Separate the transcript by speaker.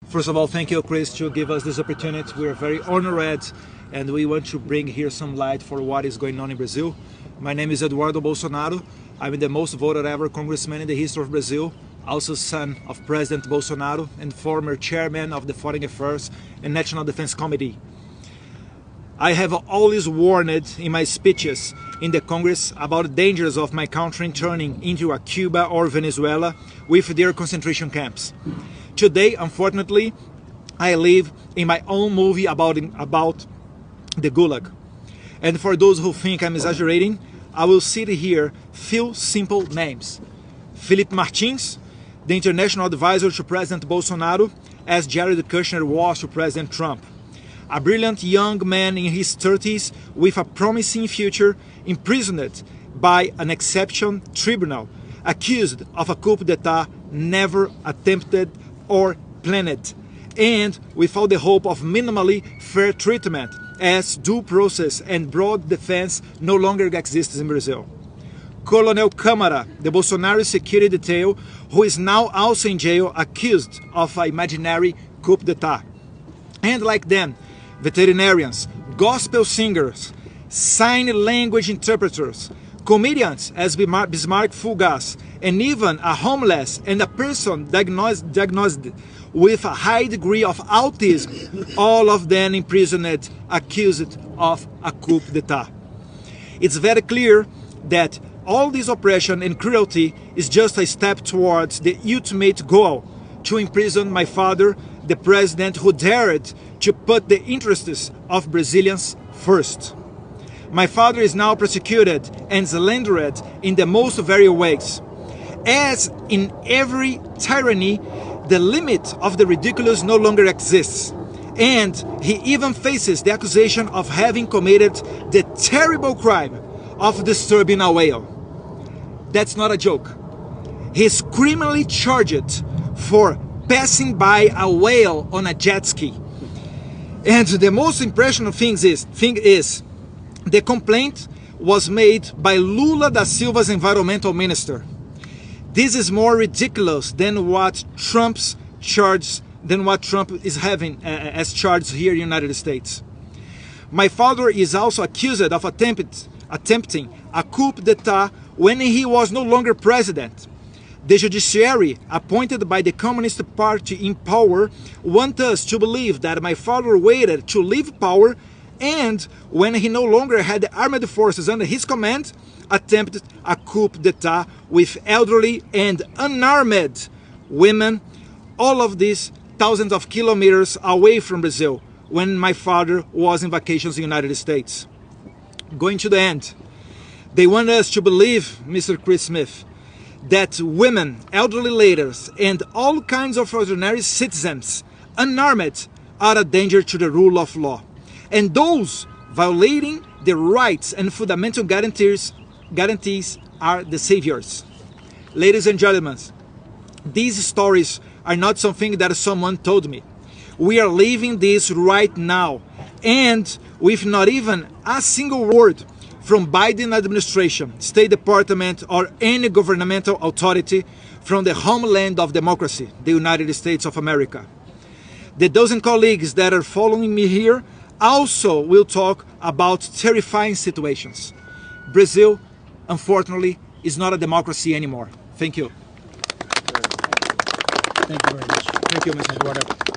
Speaker 1: First of all, thank you, Chris, to give us this opportunity. We are very honored, and we want to bring here some light for what is going on in Brazil. My name is Eduardo Bolsonaro. I'm the most voted ever congressman in the history of Brazil, also son of President Bolsonaro and former chairman of the Foreign Affairs and National Defense Committee. I have always warned in my speeches in the Congress about the dangers of my country turning into a Cuba or Venezuela with their concentration camps. Today, unfortunately, I live in my own movie about the Gulag. And for those who think I'm exaggerating, I will cite here few simple names. Felipe Martins, the international advisor to President Bolsonaro, as Jared Kushner was to President Trump. A brilliant young man in his 30s with a promising future, imprisoned by an exception tribunal, accused of a coup d'etat never attempted or planned, and without the hope of minimally fair treatment, as due process and broad defense no longer exists in Brazil. Colonel Câmara, the Bolsonaro security detail, who is now also in jail accused of an imaginary coup d'etat. And like them, veterinarians, gospel singers, sign language interpreters, comedians as Bismarck Fugas, and even a homeless and a person diagnosed with a high degree of autism, all of them imprisoned, accused of a coup d'etat. It's very clear that all this oppression and cruelty is just a step towards the ultimate goal, to imprison my father, the president who dared to put the interests of Brazilians first. My father is now prosecuted and slandered in the most various ways. As in every tyranny, the limit of the ridiculous no longer exists, and he even faces the accusation of having committed the terrible crime of disturbing a whale. That's not a joke. He is criminally charged for passing by a whale on a jet ski. And the most impressionable thing is the complaint was made by Lula da Silva's environmental minister. This is more ridiculous than what Trump is having as charged here in the United States. My father is also accused of attempting a coup d'etat when he was no longer president. The judiciary, appointed by the Communist Party in power, want us to believe that my father waited to leave power and, when he no longer had the armed forces under his command, attempted a coup d'etat with elderly and unarmed women, all of these thousands of kilometers away from Brazil, when my father was in vacations in the United States. Going to the end, they want us to believe, Mr. Chris Smith, that women, elderly ladies, and all kinds of ordinary citizens, unarmed, are a danger to the rule of law. And those violating the rights and fundamental guarantees are the saviors. Ladies and gentlemen, these stories are not something that someone told me. We are living this right now, and with not even a single word from Biden administration, State Department, or any governmental authority from the homeland of democracy, the United States of America. The dozen colleagues that are following me here also will talk about terrifying situations. Brazil, unfortunately, is not a democracy anymore. Thank you.
Speaker 2: Thank you very much.
Speaker 1: Thank you, Mr. Eduardo.